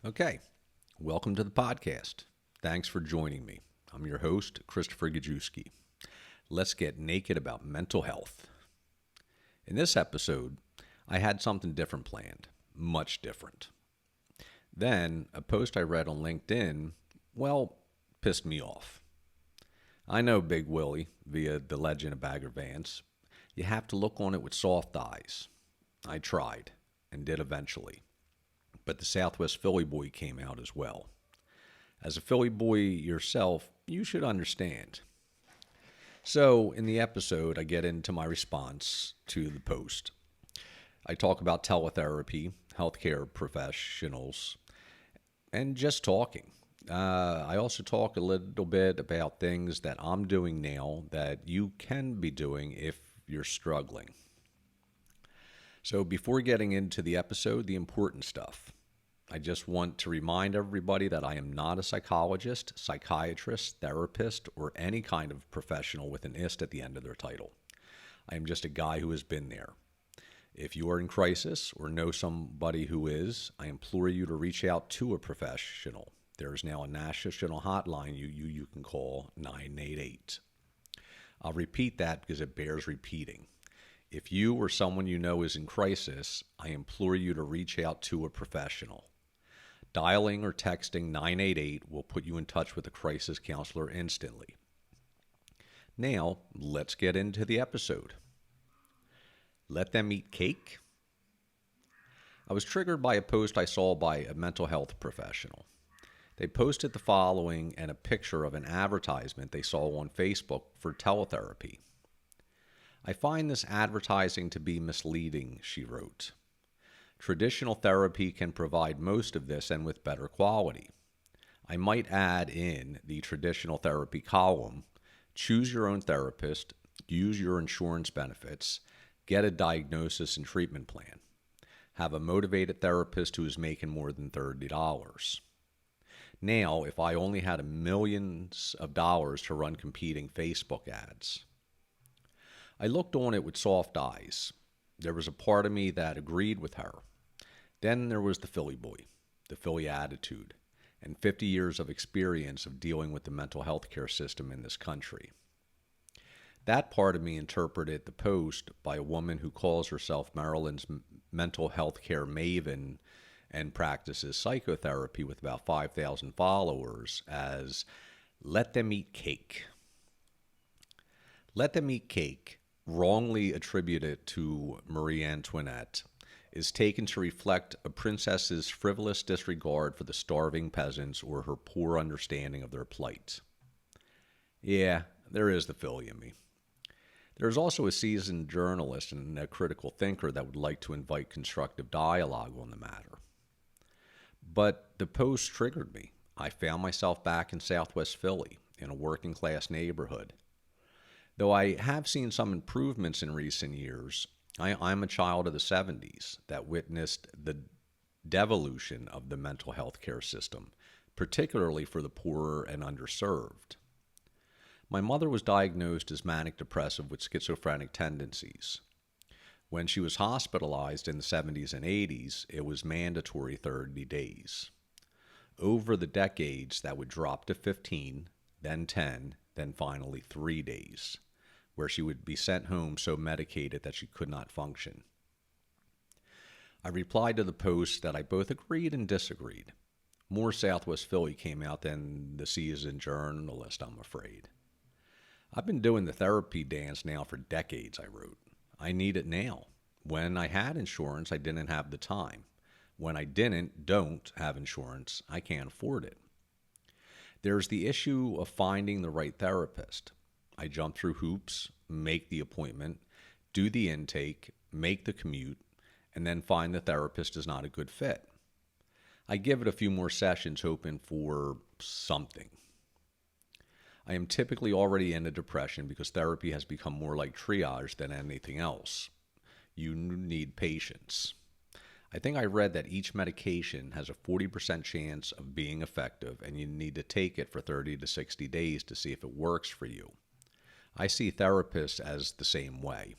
Okay, welcome to the podcast. Thanks for joining me. I'm your host, Christopher Gajewski. Let's get naked about mental health. In this episode, I had something different planned, much different. Then, a post I read on LinkedIn, pissed me off. I know Big Willie, via the legend of Bagger Vance. You have to look on it with soft eyes. I tried, and did eventually. But the Southwest Philly boy came out as well. As a Philly boy yourself, you should understand. So, in the episode, I get into my response to the post. I talk about teletherapy, healthcare professionals, and just talking. I also talk a little bit about things that I'm doing now that you can be doing if you're struggling. So before getting into the episode, the important stuff. I just want to remind everybody that I am not a psychologist, psychiatrist, therapist, or any kind of professional with an ist at the end of their title. I am just a guy who has been there. If you are in crisis or know somebody who is, I implore you to reach out to a professional. There is now a national hotline you can call 988. I'll repeat that because it bears repeating. If you or someone you know is in crisis, I implore you to reach out to a professional. Dialing or texting 988 will put you in touch with a crisis counselor instantly. Now, let's get into the episode. Let them eat cake? I was triggered by a post I saw by a mental health professional. They posted the following and a picture of an advertisement they saw on Facebook for teletherapy. I find this advertising to be misleading, she wrote. Traditional therapy can provide most of this and with better quality. I might add in the traditional therapy column, choose your own therapist, use your insurance benefits, get a diagnosis and treatment plan. Have a motivated therapist who is making more than $30. Now, if I only had millions of dollars to run competing Facebook ads. I looked on it with soft eyes. There was a part of me that agreed with her. Then there was the Philly boy, the Philly attitude, and 50 years of experience of dealing with the mental health care system in this country. That part of me interpreted the post by a woman who calls herself Maryland's mental health care maven and practices psychotherapy with about 5,000 followers as let them eat cake. Let them eat cake, wrongly attributed to Marie Antoinette, is taken to reflect a princess's frivolous disregard for the starving peasants or her poor understanding of their plight. Yeah, there is the Philly in me. There is also a seasoned journalist and a critical thinker that would like to invite constructive dialogue on the matter. But the post triggered me. I found myself back in Southwest Philly, in a working class neighborhood. Though I have seen some improvements in recent years, I'm a child of the 70s that witnessed the devolution of the mental health care system, particularly for the poor and underserved. My mother was diagnosed as manic depressive with schizophrenic tendencies. When she was hospitalized in the 70s and 80s, it was mandatory 30 days. Over the decades, that would drop to 15, then 10, then finally 3 days, where she would be sent home so medicated that she could not function. I replied to the post that I both agreed and disagreed. More Southwest Philly came out than the seasoned journalist, I'm afraid. I've been doing the therapy dance now for decades, I wrote. I need it now. When I had insurance, I didn't have the time. When I don't have insurance, I can't afford it. There's the issue of finding the right therapist. I jump through hoops, make the appointment, do the intake, make the commute, and then find the therapist is not a good fit. I give it a few more sessions hoping for something. I am typically already in a depression because therapy has become more like triage than anything else. You need patience. I think I read that each medication has a 40% chance of being effective, and you need to take it for 30 to 60 days to see if it works for you. I see therapists as the same way.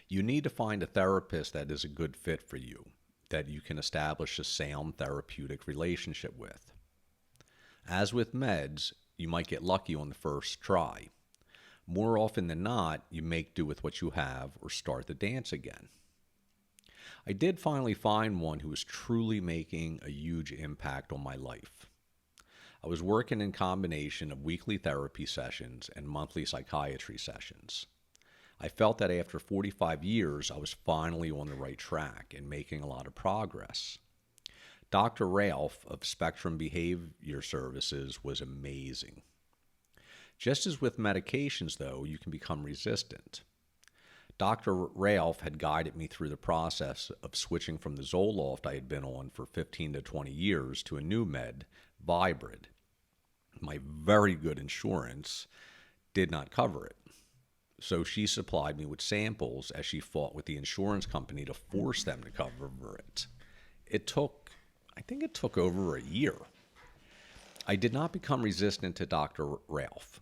You need to find a therapist that is a good fit for you. that you can establish a sound therapeutic relationship with. As with meds, you might get lucky on the first try. More often than not, you make do with what you have or start the dance again. I did finally find one who was truly making a huge impact on my life. I was working in combination of weekly therapy sessions and monthly psychiatry sessions. I felt that after 45 years, I was finally on the right track and making a lot of progress. Dr. Ralph of Spectrum Behavior Services was amazing. Just as with medications, though, you can become resistant. Dr. Ralph had guided me through the process of switching from the Zoloft I had been on for 15 to 20 years to a new med, Vibrid. My very good insurance did not cover it. So she supplied me with samples as she fought with the insurance company to force them to cover it. I think it took over a year. I did not become resistant to Dr. Ralph.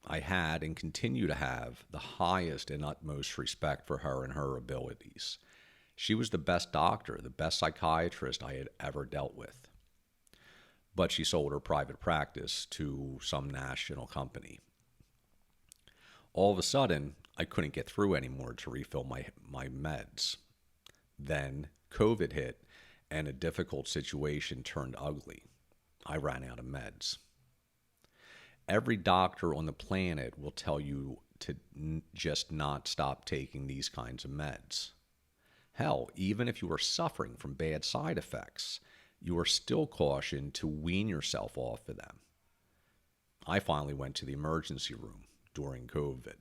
I had and continue to have the highest and utmost respect for her and her abilities. She was the best doctor, the best psychiatrist I had ever dealt with. But she sold her private practice to some national company. All of a sudden, I couldn't get through anymore to refill my meds. Then COVID hit and a difficult situation turned ugly. I ran out of meds. Every doctor on the planet will tell you to just not stop taking these kinds of meds. Hell, even if you are suffering from bad side effects, you are still cautioned to wean yourself off of them. I finally went to the emergency room during COVID.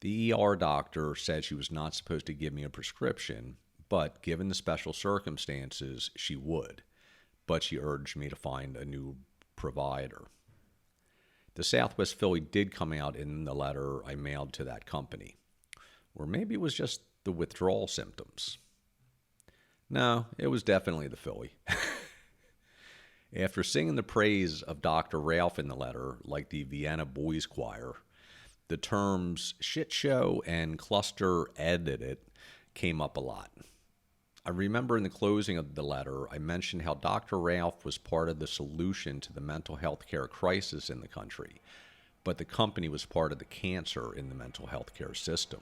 The ER doctor said she was not supposed to give me a prescription, but given the special circumstances, she would. But she urged me to find a new provider. The Southwest Philly did come out in the letter I mailed to that company. Or maybe it was just the withdrawal symptoms. No, it was definitely the Philly. After singing the praise of Dr. Ralph in the letter, like the Vienna Boys Choir, the terms shit show and cluster edited came up a lot. I remember in the closing of the letter, I mentioned how Dr. Ralph was part of the solution to the mental health care crisis in the country, but the company was part of the cancer in the mental health care system.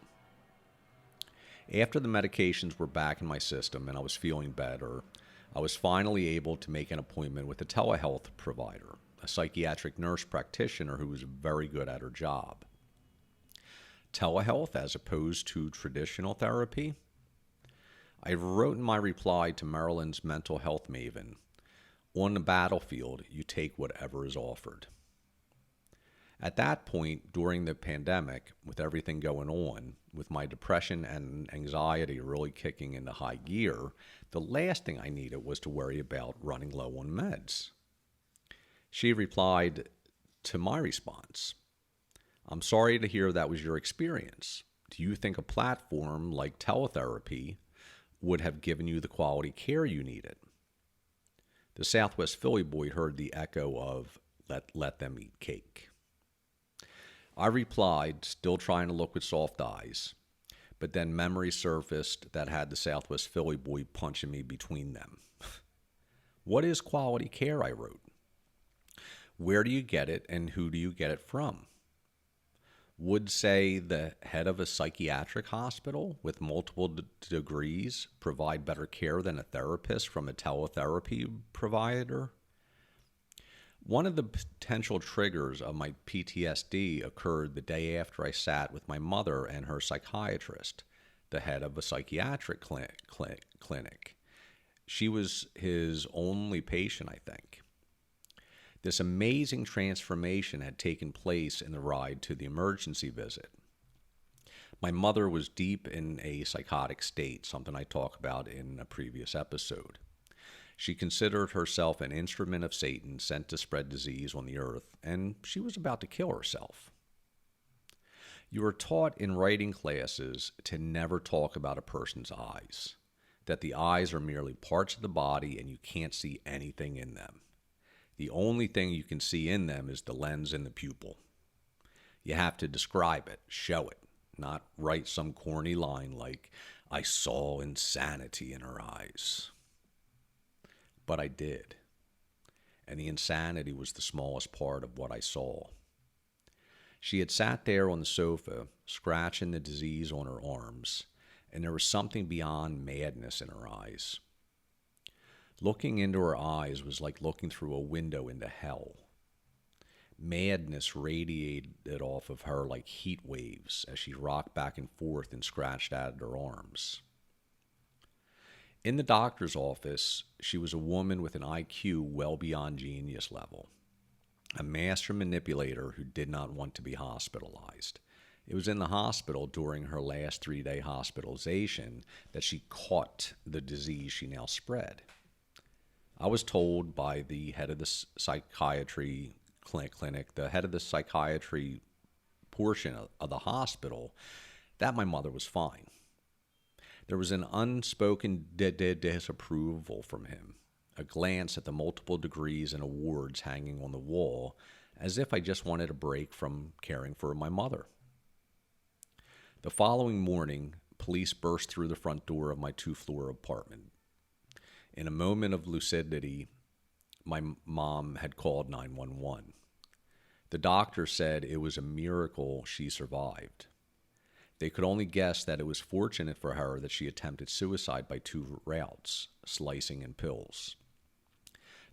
After the medications were back in my system and I was feeling better, I was finally able to make an appointment with a telehealth provider, a psychiatric nurse practitioner who was very good at her job. Telehealth as opposed to traditional therapy? I wrote in my reply to Maryland's mental health maven, on the battlefield, you take whatever is offered. At that point, during the pandemic, with everything going on, with my depression and anxiety really kicking into high gear, the last thing I needed was to worry about running low on meds. She replied to my response, I'm sorry to hear that was your experience. Do you think a platform like teletherapy would have given you the quality care you needed? The Southwest Philly boy heard the echo of let them eat cake. I replied, still trying to look with soft eyes, but then memories surfaced that had the Southwest Philly boy punching me between them. What is quality care, I wrote. Where do you get it and who do you get it from? Would, say, the head of a psychiatric hospital with multiple degrees provide better care than a therapist from a teletherapy provider? One of the potential triggers of my PTSD occurred the day after I sat with my mother and her psychiatrist, the head of a psychiatric clinic. She was his only patient, I think. This amazing transformation had taken place in the ride to the emergency visit. My mother was deep in a psychotic state, something I talk about in a previous episode. She considered herself an instrument of Satan sent to spread disease on the earth, and she was about to kill herself. You are taught in writing classes to never talk about a person's eyes, that the eyes are merely parts of the body and you can't see anything in them. The only thing you can see in them is the lens and the pupil. You have to describe it, show it, not write some corny line like, I saw insanity in her eyes. But I did. And the insanity was the smallest part of what I saw. She had sat there on the sofa, scratching the disease on her arms, and there was something beyond madness in her eyes. Looking into her eyes was like looking through a window into hell. Madness radiated off of her like heat waves as she rocked back and forth and scratched at her arms. In the doctor's office, she was a woman with an IQ well beyond genius level, a master manipulator who did not want to be hospitalized. It was in the hospital during her last 3-day hospitalization that she caught the disease she now spread. I was told by the head of the psychiatry clinic, the head of the psychiatry portion of the hospital, that my mother was fine. There was an unspoken disapproval from him, a glance at the multiple degrees and awards hanging on the wall, as if I just wanted a break from caring for my mother. The following morning, police burst through the front door of my 2-floor apartment. In a moment of lucidity, my mom had called 911. The doctor said it was a miracle she survived. They could only guess that it was fortunate for her that she attempted suicide by 2 routes, slicing and pills.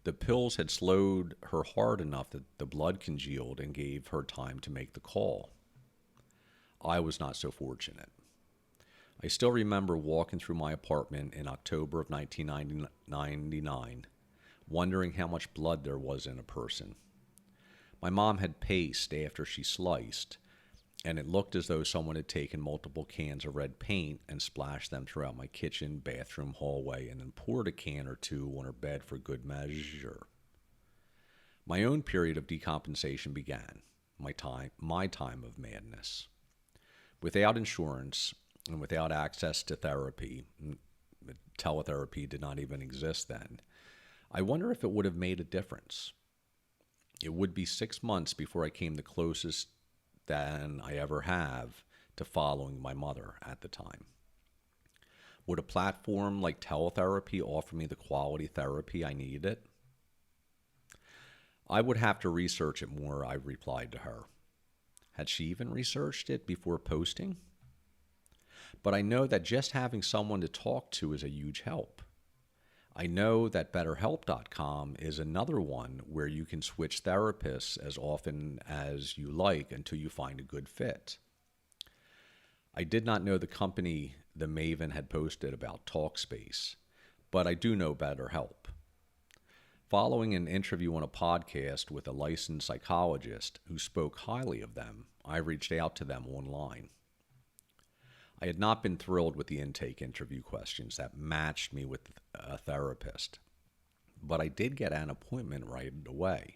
The pills had slowed her heart enough that the blood congealed and gave her time to make the call. I was not so fortunate. I still remember walking through my apartment in October of 1999, wondering how much blood there was in a person. My mom had paced after she sliced, and it looked as though someone had taken multiple cans of red paint and splashed them throughout my kitchen, bathroom, hallway, and then poured a can or 2 on her bed for good measure. My own period of decompensation began, my time of madness. Without insurance and without access to therapy, teletherapy did not even exist then, I wonder if it would have made a difference. It would be 6 months before I came the closest than I ever have to following my mother at the time. Would a platform like teletherapy offer me the quality therapy I needed? I would have to research it more, I replied to her. Had she even researched it before posting? But I know that just having someone to talk to is a huge help. I know that BetterHelp.com is another one where you can switch therapists as often as you like until you find a good fit. I did not know the company the Maven had posted about Talkspace, but I do know BetterHelp. Following an interview on a podcast with a licensed psychologist who spoke highly of them, I reached out to them online. I had not been thrilled with the intake interview questions that matched me with a therapist, but I did get an appointment right away.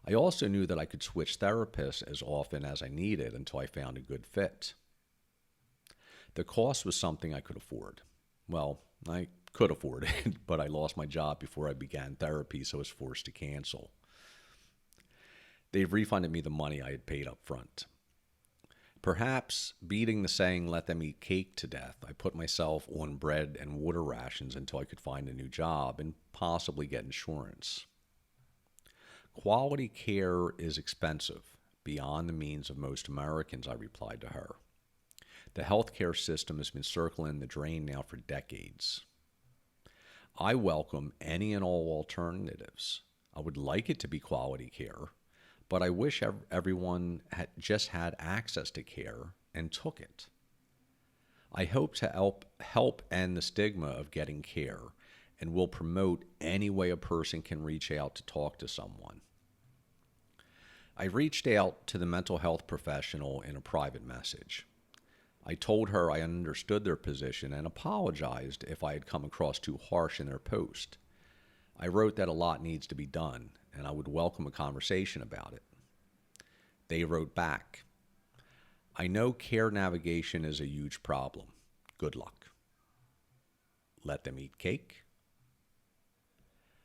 I also knew that I could switch therapists as often as I needed until I found a good fit. The cost was something I could afford. Well, I could afford it, but I lost my job before I began therapy, so I was forced to cancel. They refunded me the money I had paid up front. Perhaps beating the saying, let them eat cake to death, I put myself on bread and water rations until I could find a new job and possibly get insurance. Quality care is expensive, beyond the means of most Americans, I replied to her. The healthcare system has been circling the drain now for decades. I welcome any and all alternatives. I would like it to be quality care, but I wish everyone had just had access to care and took it. I hope to help end the stigma of getting care and will promote any way a person can reach out to talk to someone. I reached out to the mental health professional in a private message. I told her I understood their position and apologized if I had come across too harsh in their post. I wrote that a lot needs to be done, and I would welcome a conversation about it. They wrote back, I know care navigation is a huge problem. Good luck. Let them eat cake?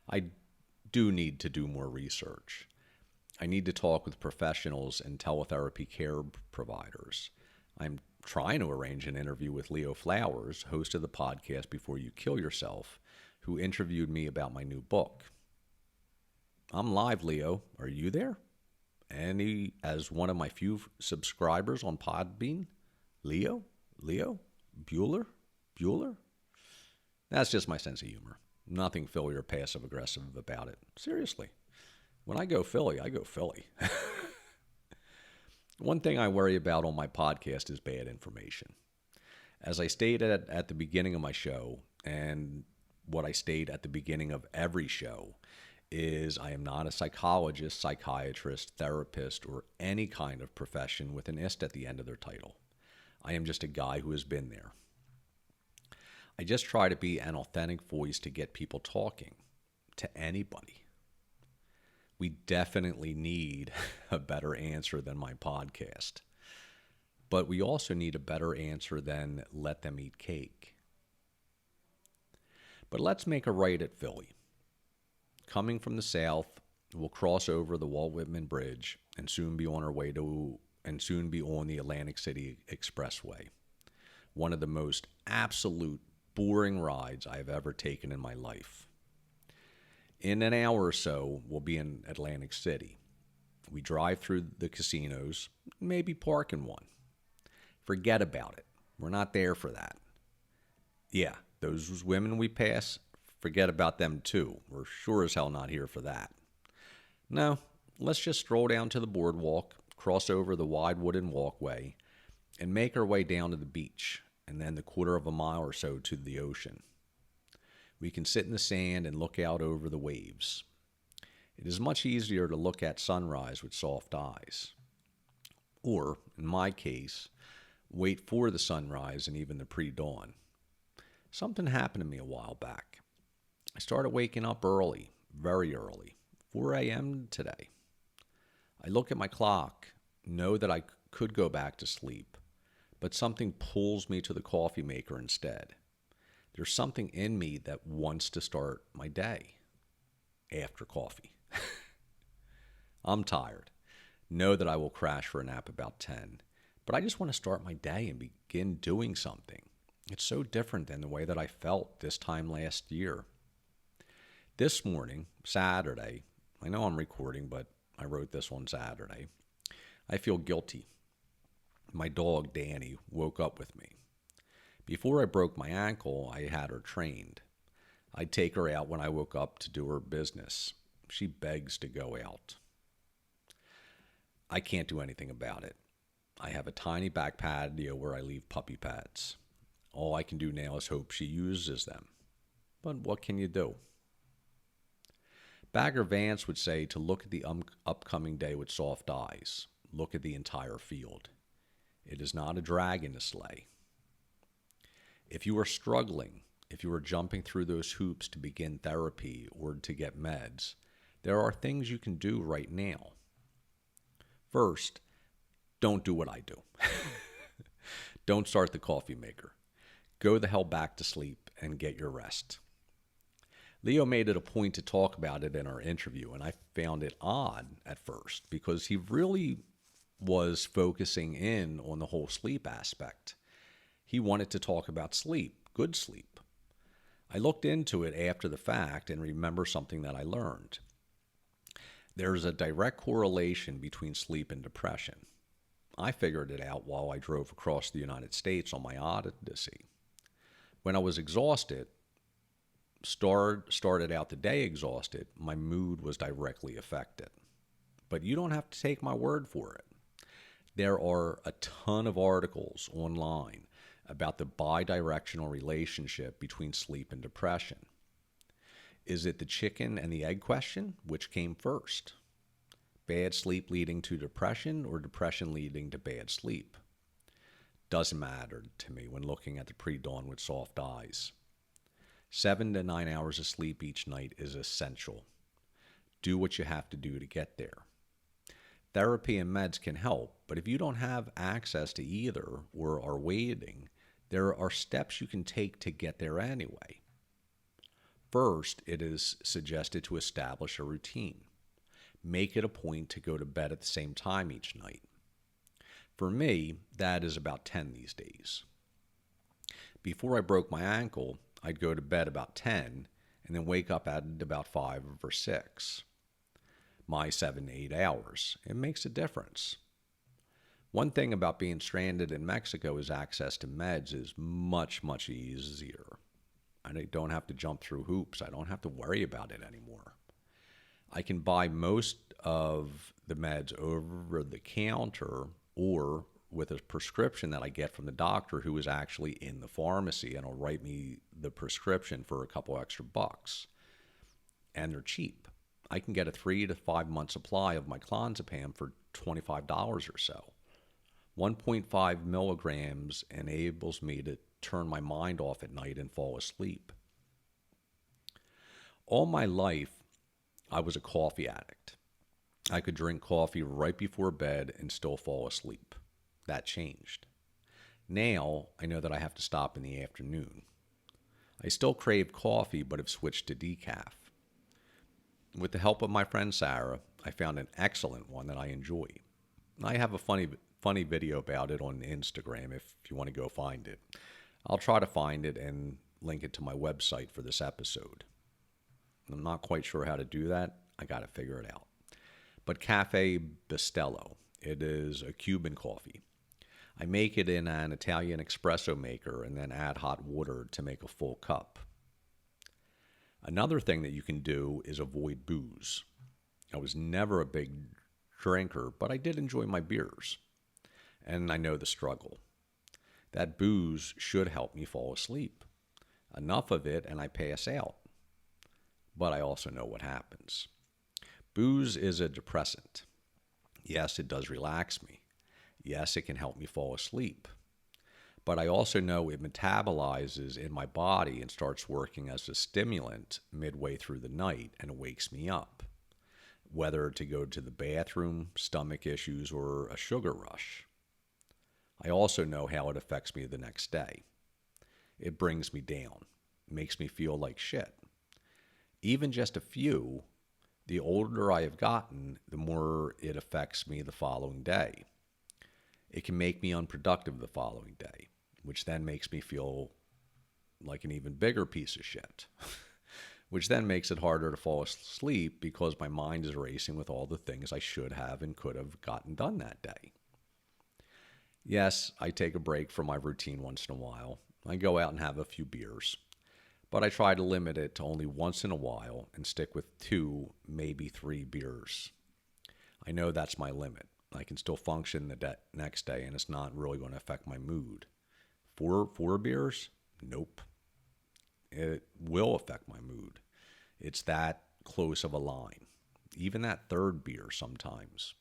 I do need to do more research. I need to talk with professionals and teletherapy care providers. I'm trying to arrange an interview with Leo Flowers, host of the podcast Before You Kill Yourself, who interviewed me about my new book. I'm live, Leo. Are you there? And he, as one of my few subscribers on Podbean, Leo, Bueller. That's just my sense of humor. Nothing Philly or passive aggressive about it. Seriously. When I go Philly, I go Philly. One thing I worry about on my podcast is bad information. As I stated at the beginning of my show, and what I state at the beginning of every show, is I am not a psychologist, psychiatrist, therapist, or any kind of profession with an ist at the end of their title. I am just a guy who has been there. I just try to be an authentic voice to get people talking to anybody. We definitely need a better answer than my podcast. But we also need a better answer than let them eat cake. But let's make a right at Philly. Coming from the south, we'll cross over the Walt Whitman Bridge and soon be on the Atlantic City Expressway. One of the most absolute boring rides I have ever taken in my life. In an hour or so, we'll be in Atlantic City. We drive through the casinos, maybe park in one. Forget about it. We're not there for that. Yeah, those women we pass, forget about them too. We're sure as hell not here for that. No, let's just stroll down to the boardwalk, cross over the wide wooden walkway, and make our way down to the beach, and then the quarter of a mile or so to the ocean. We can sit in the sand and look out over the waves. It is much easier to look at sunrise with soft eyes. Or, in my case, wait for the sunrise and even the pre-dawn. Something happened to me a while back. I started waking up early, very early, 4 a.m. today. I look at my clock, know that I could go back to sleep, but something pulls me to the coffee maker instead. There's something in me that wants to start my day after coffee. I'm tired. Know that I will crash for a nap about 10, but I just want to start my day and begin doing something. It's so different than the way that I felt this time last year. This morning, Saturday, I know I'm recording, but I wrote this on Saturday. I feel guilty. My dog, Danny, woke up with me. Before I broke my ankle, I had her trained. I'd take her out when I woke up to do her business. She begs to go out. I can't do anything about it. I have a tiny back patio where I leave puppy pads. All I can do now is hope she uses them. But what can you do? Bagger Vance would say to look at the upcoming day with soft eyes. Look at the entire field. It is not a dragon to slay. If you are struggling, if you are jumping through those hoops to begin therapy or to get meds, there are things you can do right now. First, don't do what I do. Don't start the coffee maker. Go the hell back to sleep and get your rest. Leo made it a point to talk about it in our interview, and I found it odd at first because he really was focusing in on the whole sleep aspect. He wanted to talk about sleep, good sleep. I looked into it after the fact and remember something that I learned. There's a direct correlation between sleep and depression. I figured it out while I drove across the United States on my odyssey. When I was exhausted, started out the day exhausted, my mood was directly affected. But you don't have to take my word for it. There are a ton of articles online about the bidirectional relationship between sleep and depression. Is it the chicken and the egg question? Which came first? Bad sleep leading to depression or depression leading to bad sleep? Doesn't matter to me when looking at the pre-dawn with soft eyes. 7 to 9 hours of sleep each night is essential. Do what you have to do to get there. Therapy and meds can help, but if you don't have access to either or are waiting, there are steps you can take to get there anyway. First, it is suggested to establish a routine. Make it a point to go to bed at the same time each night. For me, that is about 10 these days. Before I broke my ankle, I'd go to bed about 10 and then wake up at about 5 or 6. My 7 to 8 hours. It makes a difference. One thing about being stranded in Mexico is access to meds is much, much easier. I don't have to jump through hoops. I don't have to worry about it anymore. I can buy most of the meds over the counter or with a prescription that I get from the doctor who is actually in the pharmacy and will write me the prescription for a couple extra bucks. And they're cheap. I can get a 3 to 5 month supply of my clonazepam for $25 or so. 1.5 milligrams enables me to turn my mind off at night and fall asleep. All my life, I was a coffee addict. I could drink coffee right before bed and still fall asleep. That changed. Now, I know that I have to stop in the afternoon. I still crave coffee, but have switched to decaf. With the help of my friend Sarah, I found an excellent one that I enjoy. I have a funny video about it on Instagram if you want to go find it. I'll try to find it and link it to my website for this episode. I'm not quite sure how to do that. I got to figure it out. But Cafe Bustelo, it is a Cuban coffee. I make it in an Italian espresso maker and then add hot water to make a full cup. Another thing that you can do is avoid booze. I was never a big drinker, but I did enjoy my beers. And I know the struggle. That booze should help me fall asleep. Enough of it and I pass out. But I also know what happens. Booze is a depressant. Yes, it does relax me. Yes, it can help me fall asleep. But I also know it metabolizes in my body and starts working as a stimulant midway through the night and wakes me up. Whether to go to the bathroom, stomach issues, or a sugar rush. I also know how it affects me the next day. It brings me down, makes me feel like shit. Even just a few, the older I have gotten, the more it affects me the following day. It can make me unproductive the following day, which then makes me feel like an even bigger piece of shit, which then makes it harder to fall asleep because my mind is racing with all the things I should have and could have gotten done that day. Yes, I take a break from my routine once in a while. I go out and have a few beers, but I try to limit it to only once in a while and stick with 2, maybe 3 beers. I know that's my limit. I can still function the next day, and it's not really going to affect my mood. 4 beers? Nope. It will affect my mood. It's that close of a line. Even that 3rd beer sometimes.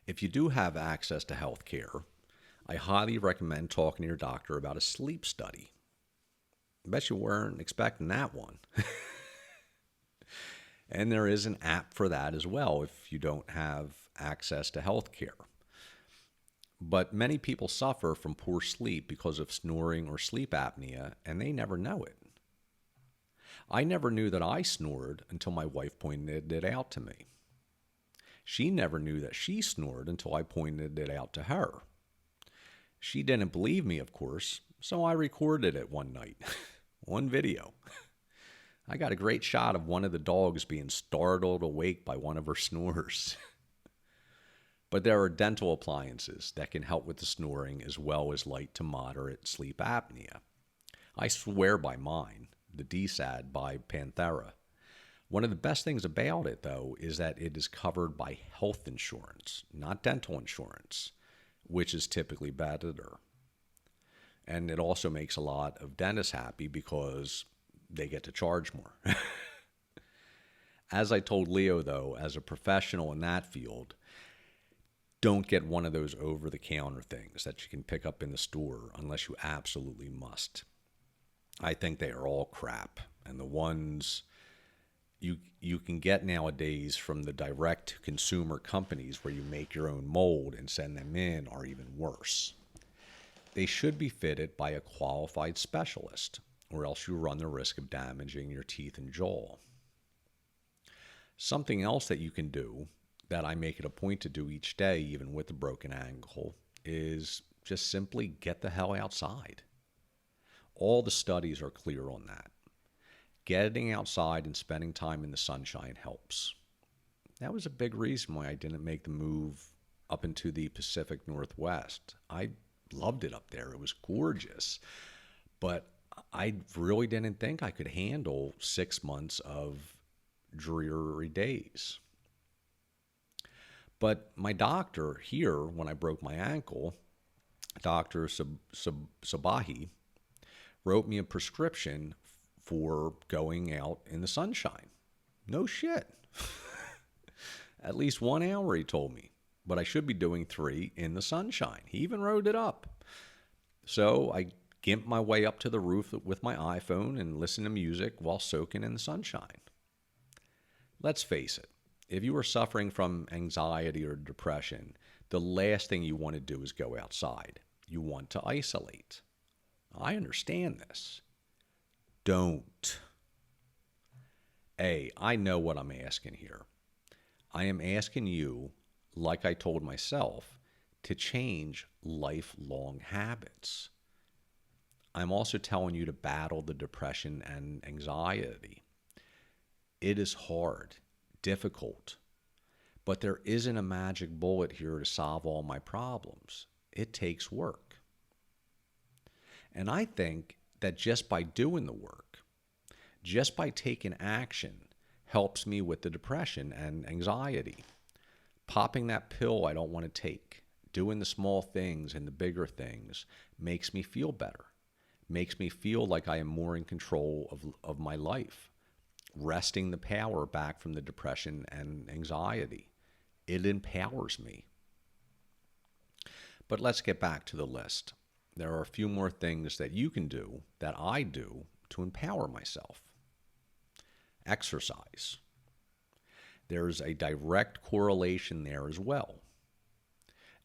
If you do have access to health care, I highly recommend talking to your doctor about a sleep study. I bet you weren't expecting that one. And there is an app for that as well if you don't have access to health care. But many people suffer from poor sleep because of snoring or sleep apnea, and they never know it. I never knew that I snored until my wife pointed it out to me. She never knew that she snored until I pointed it out to her. She didn't believe me, of course, so I recorded it one night on video. I got a great shot of one of the dogs being startled awake by one of her snores. But there are dental appliances that can help with the snoring as well as light to moderate sleep apnea. I swear by mine, the DSAD by Panthera. One of the best things about it, though, is that it is covered by health insurance, not dental insurance, which is typically better. And it also makes a lot of dentists happy because they get to charge more. As I told Leo, though, as a professional in that field, don't get one of those over-the-counter things that you can pick up in the store unless you absolutely must. I think they are all crap. And the ones you can get nowadays from the direct-to-consumer companies where you make your own mold and send them in are even worse. They should be fitted by a qualified specialist, or else you run the risk of damaging your teeth and jaw. Something else that you can do that I make it a point to do each day, even with the broken ankle, is just simply get the hell outside. All the studies are clear on that. Getting outside and spending time in the sunshine helps. That was a big reason why I didn't make the move up into the Pacific Northwest. I loved it up there. It was gorgeous. But I really didn't think I could handle 6 months of dreary days. But my doctor here, when I broke my ankle, Dr. Sabahi, wrote me a prescription for going out in the sunshine. No shit. At least 1 hour, he told me. But I should be doing 3 in the sunshine. He even wrote it up. So I gimped my way up to the roof with my iPhone and listened to music while soaking in the sunshine. Let's face it. If you are suffering from anxiety or depression, the last thing you want to do is go outside. You want to isolate. I understand this. Don't. I know what I'm asking here. I am asking you, like I told myself, to change lifelong habits. I'm also telling you to battle the depression and anxiety. It is hard, difficult, but there isn't a magic bullet here to solve all my problems. It takes work. And I think that just by doing the work, just by taking action, helps me with the depression and anxiety. Popping that pill I don't want to take, doing the small things and the bigger things makes me feel better, makes me feel like I am more in control of my life, wresting the power back from the depression and anxiety. It empowers me. But let's get back to the list. There are a few more things that you can do, that I do, to empower myself. Exercise. There's a direct correlation there as well.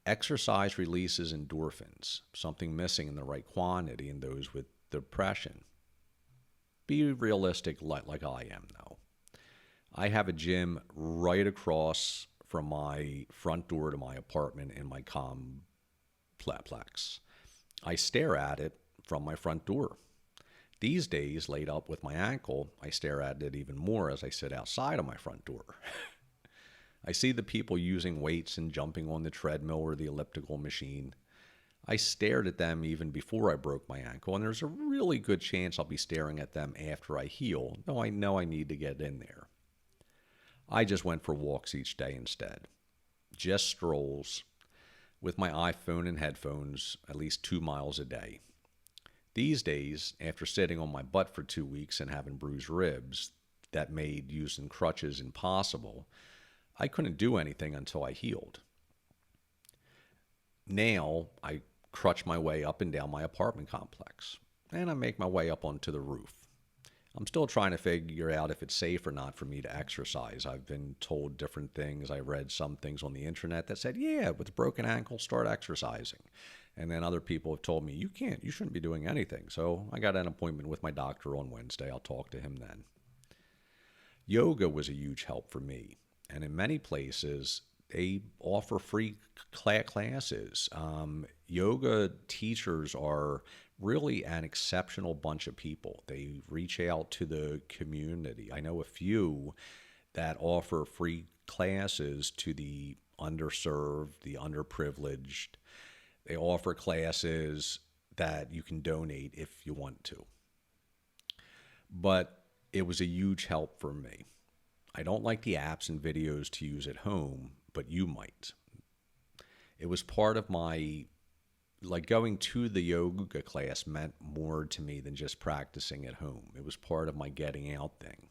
Exercise releases endorphins, something missing in the right quantity in those with depression. Be realistic like I am, though. I have a gym right across from my front door to my apartment in my complex. I stare at it from my front door. These days, laid up with my ankle, I stare at it even more as I sit outside of my front door. I see the people using weights and jumping on the treadmill or the elliptical machine. I stared at them even before I broke my ankle, and there's a really good chance I'll be staring at them after I heal, though I know I need to get in there. I just went for walks each day instead. Just strolls with my iPhone and headphones at least 2 miles a day. These days, after sitting on my butt for 2 weeks and having bruised ribs that made using crutches impossible, I couldn't do anything until I healed. Now, I crutch my way up and down my apartment complex, and I make my way up onto the roof. I'm still trying to figure out if it's safe or not for me to exercise. I've been told different things. I read some things on the internet that said, yeah, with a broken ankle, start exercising. And then other people have told me, you shouldn't be doing anything. So I got an appointment with my doctor on Wednesday. I'll talk to him then. Yoga was a huge help for me. And in many places, they offer free classes. Yoga teachers are really an exceptional bunch of people. They reach out to the community. I know a few that offer free classes to the underserved, the underprivileged. They offer classes that you can donate if you want to. But it was a huge help for me. I don't like the apps and videos to use at home, but you might. It was part of my, going to the yoga class meant more to me than just practicing at home. It was part of my getting out thing.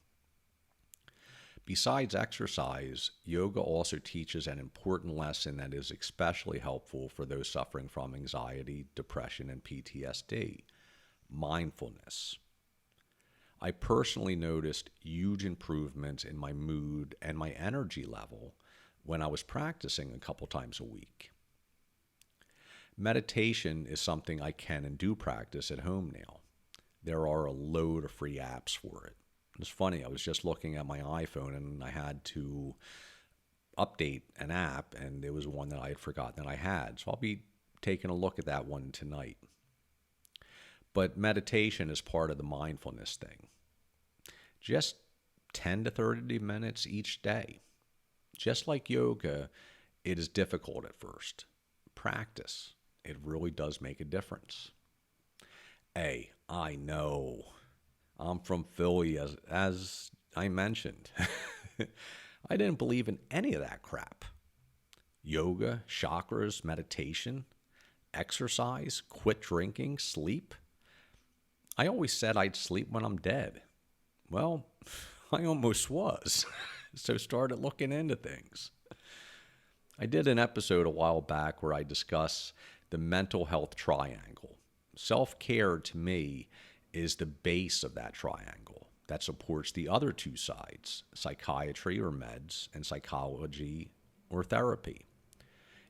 Besides exercise, yoga also teaches an important lesson that is especially helpful for those suffering from anxiety, depression, and PTSD: mindfulness. I personally noticed huge improvements in my mood and my energy level when I was practicing a couple times a week. Meditation is something I can and do practice at home now. There are a load of free apps for it. It's funny, I was just looking at my iPhone and I had to update an app, and it was one that I had forgotten that I had. So I'll be taking a look at that one tonight. But meditation is part of the mindfulness thing. Just 10 to 30 minutes each day. Just like yoga, it is difficult at first. Practice. It really does make a difference. I know. I'm from Philly, as I mentioned. I didn't believe in any of that crap. Yoga, chakras, meditation, exercise, quit drinking, sleep. I always said I'd sleep when I'm dead. Well, I almost was. So started looking into things. I did an episode a while back where I discuss the mental health triangle. Self-care to me is the base of that triangle that supports the other two sides, psychiatry or meds and psychology or therapy.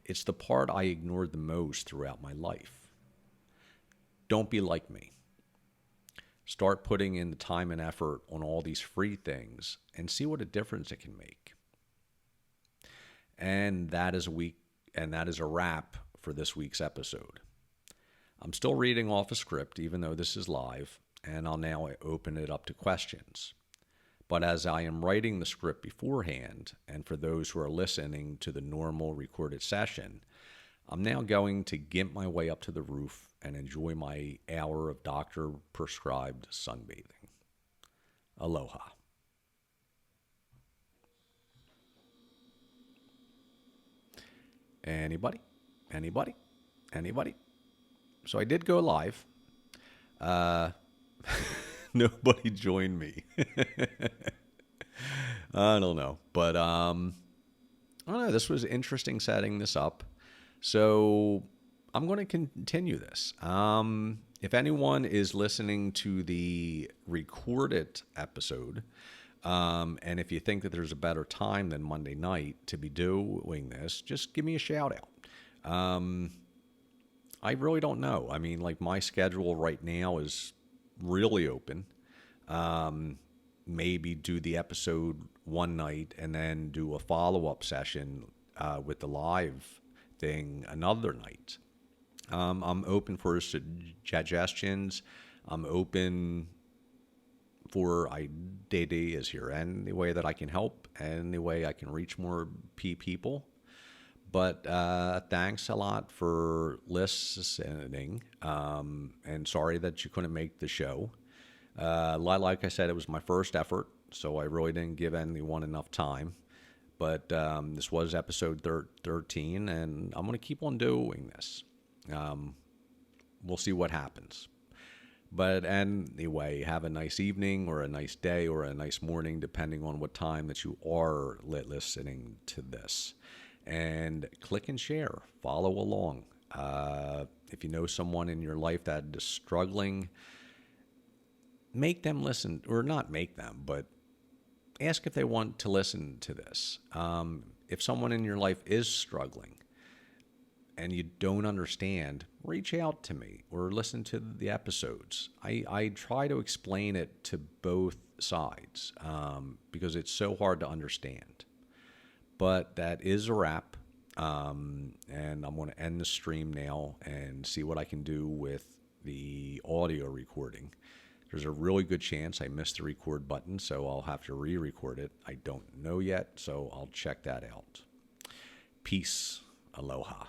It's the part I ignored the most throughout my life. Don't be like me. Start putting in the time and effort on all these free things and see what a difference it can make. And that is a wrap for this week's episode. I'm still reading off a script, even though this is live, and I'll now open it up to questions. But as I am writing the script beforehand, and for those who are listening to the normal recorded session, I'm now going to gimp my way up to the roof and enjoy my hour of doctor-prescribed sunbathing. Aloha. Anybody? Anybody? Anybody? So I did go live. Nobody joined me. I don't know. But I don't know. This was interesting setting this up. So I'm going to continue this. If anyone is listening to the recorded episode, and if you think that there's a better time than Monday night to be doing this, just give me a shout out. I really don't know. I mean, like my schedule right now is really open. Maybe do the episode one night and then do a follow-up session with the live thing another night. I'm open for suggestions. I'm open for ideas here, and the way that I can help and the way I can reach more people. But thanks a lot for listening, and sorry that you couldn't make the show. Like I said, it was my first effort, so I really didn't give anyone enough time. But this was episode 13, and I'm going to keep on doing this. We'll see what happens. But anyway, have a nice evening or a nice day or a nice morning, depending on what time that you are listening to this. And click and share. Follow along. If you know someone in your life that is struggling, make them listen, or not make them, but ask if they want to listen to this. If someone in your life is struggling and you don't understand, reach out to me or listen to the episodes. I try to explain it to both sides because it's so hard to understand. But that is a wrap, and I'm going to end the stream now and see what I can do with the audio recording. There's a really good chance I missed the record button, so I'll have to re-record it. I don't know yet, so I'll check that out. Peace. Aloha.